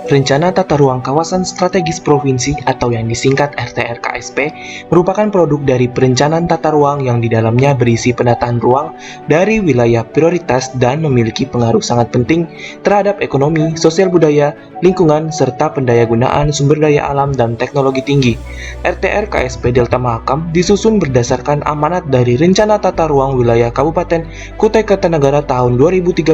Rencana Tata Ruang Kawasan Strategis Provinsi atau yang disingkat RTRKSP merupakan produk dari perencanaan tata ruang yang di dalamnya berisi penataan ruang dari wilayah prioritas dan memiliki pengaruh sangat penting terhadap ekonomi, sosial budaya, lingkungan, serta pendayagunaan sumber daya alam dan teknologi tinggi. RTRKSP Delta Mahakam disusun berdasarkan amanat dari Rencana Tata Ruang Wilayah Kabupaten Kutai Kartanegara tahun 2013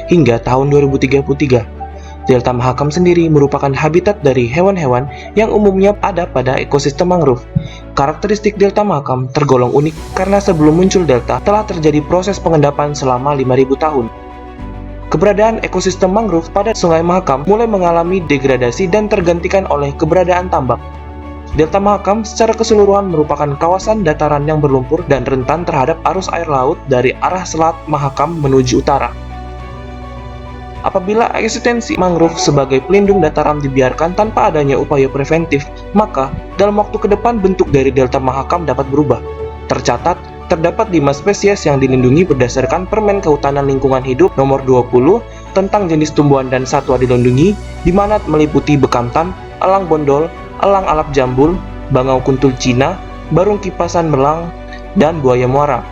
hingga tahun 2033. Delta Mahakam sendiri merupakan habitat dari hewan-hewan yang umumnya ada pada ekosistem mangrove. Karakteristik Delta Mahakam tergolong unik karena sebelum muncul delta telah terjadi proses pengendapan selama 5.000 tahun. Keberadaan ekosistem mangrove pada Sungai Mahakam mulai mengalami degradasi dan tergantikan oleh keberadaan tambak. Delta Mahakam secara keseluruhan merupakan kawasan dataran yang berlumpur dan rentan terhadap arus air laut dari arah selat Mahakam menuju utara. Apabila eksistensi mangrove sebagai pelindung dataran dibiarkan tanpa adanya upaya preventif, maka dalam waktu ke depan bentuk dari Delta Mahakam dapat berubah. Tercatat, terdapat 5 spesies yang dilindungi berdasarkan Permen Kehutanan Lingkungan Hidup nomor 20 tentang jenis tumbuhan dan satwa dilindungi, di mana meliputi bekantan, elang bondol, elang alap jambul, bangau kuntul Cina, barung kipasan melang, dan buaya muara.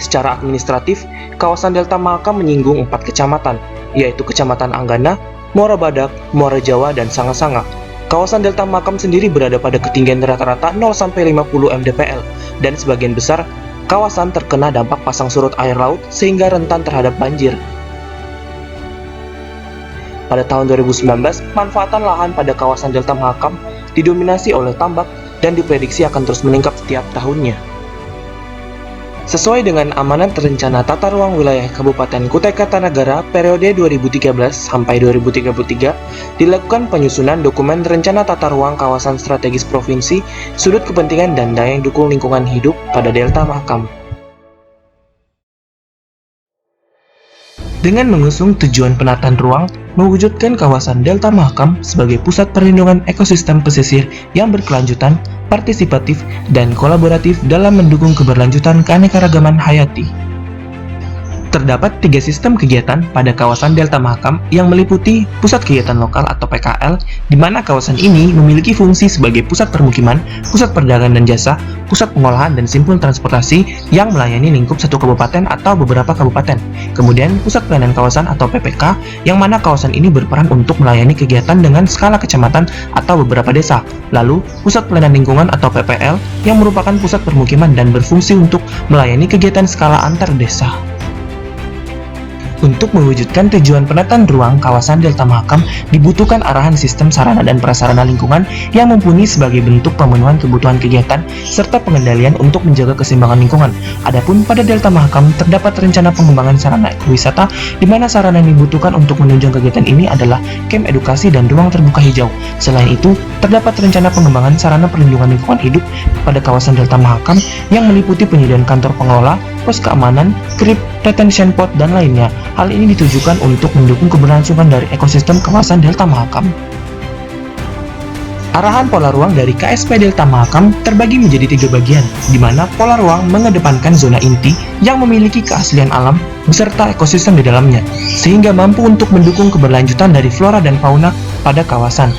Secara administratif, kawasan Delta Mahakam menyinggung 4 kecamatan, yaitu Kecamatan Anggana, Muara Badak, Muara Jawa, dan Sanga-Sanga. Kawasan Delta Mahakam sendiri berada pada ketinggian rata-rata 0-50 mdpl, dan sebagian besar kawasan terkena dampak pasang surut air laut sehingga rentan terhadap banjir. Pada tahun 2019, manfaatan lahan pada kawasan Delta Mahakam didominasi oleh tambak dan diprediksi akan terus meningkat setiap tahunnya. Sesuai dengan amanat Rencana Tata Ruang Wilayah Kabupaten Kutai Kartanegara periode 2013 sampai 2033, dilakukan penyusunan dokumen Rencana Tata Ruang Kawasan Strategis Provinsi, Sudut Kepentingan dan Daya Dukung Lingkungan Hidup pada Delta Mahakam. Dengan mengusung tujuan penataan ruang, mewujudkan kawasan Delta Mahakam sebagai pusat perlindungan ekosistem pesisir yang berkelanjutan, partisipatif, dan kolaboratif dalam mendukung keberlanjutan keanekaragaman hayati. Terdapat 3 sistem kegiatan pada kawasan Delta Mahakam yang meliputi Pusat Kegiatan Lokal atau PKL, di mana kawasan ini memiliki fungsi sebagai pusat permukiman, pusat perdagangan dan jasa, pusat pengolahan dan simpul transportasi yang melayani lingkup satu kabupaten atau beberapa kabupaten. Kemudian Pusat Pelayanan Kawasan atau PPK, yang mana kawasan ini berperan untuk melayani kegiatan dengan skala kecamatan atau beberapa desa. Lalu Pusat Pelayanan Lingkungan atau PPL, yang merupakan pusat permukiman dan berfungsi untuk melayani kegiatan skala antar desa. Untuk mewujudkan tujuan penataan ruang kawasan Delta Mahakam, dibutuhkan arahan sistem sarana dan prasarana lingkungan yang mumpuni sebagai bentuk pemenuhan kebutuhan kegiatan serta pengendalian untuk menjaga keseimbangan lingkungan. Adapun pada Delta Mahakam terdapat rencana pengembangan sarana ekowisata, di mana sarana yang dibutuhkan untuk menunjang kegiatan ini adalah camp edukasi dan ruang terbuka hijau. Selain itu, terdapat rencana pengembangan sarana perlindungan lingkungan hidup pada kawasan Delta Mahakam yang meliputi penyediaan kantor pengelola, pos keamanan, krip, retention pond, dan lainnya. Hal ini ditujukan untuk mendukung keberlangsungan dari ekosistem kawasan Delta Mahakam. Arahan pola ruang dari KSP Delta Mahakam terbagi menjadi 3 bagian, di mana pola ruang mengedepankan zona inti yang memiliki keaslian alam beserta ekosistem di dalamnya, sehingga mampu untuk mendukung keberlanjutan dari flora dan fauna pada kawasan.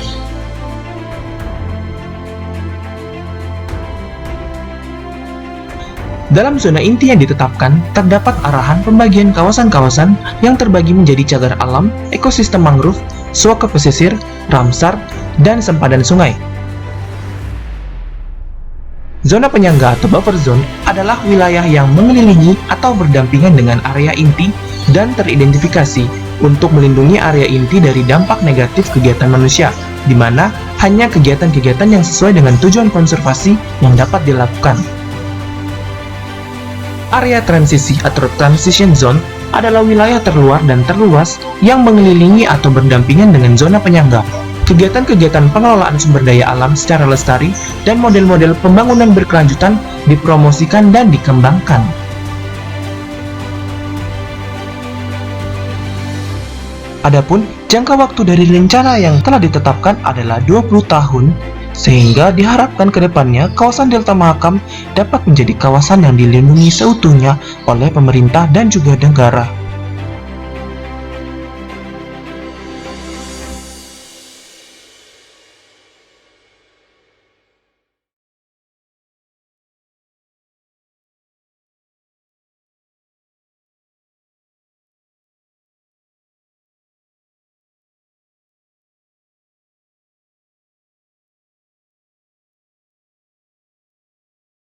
Dalam zona inti yang ditetapkan, terdapat arahan pembagian kawasan-kawasan yang terbagi menjadi cagar alam, ekosistem mangrove, suaka pesisir, Ramsar, dan sempadan sungai. Zona penyangga atau buffer zone adalah wilayah yang mengelilingi atau berdampingan dengan area inti dan teridentifikasi untuk melindungi area inti dari dampak negatif kegiatan manusia, di mana hanya kegiatan-kegiatan yang sesuai dengan tujuan konservasi yang dapat dilakukan. Area transisi atau transition zone adalah wilayah terluar dan terluas yang mengelilingi atau berdampingan dengan zona penyangga. Kegiatan-kegiatan pengelolaan sumber daya alam secara lestari dan model-model pembangunan berkelanjutan dipromosikan dan dikembangkan. Adapun jangka waktu dari rencana yang telah ditetapkan adalah 20 tahun, sehingga diharapkan ke depannya kawasan Delta Mahakam dapat menjadi kawasan yang dilindungi seutuhnya oleh pemerintah dan juga negara.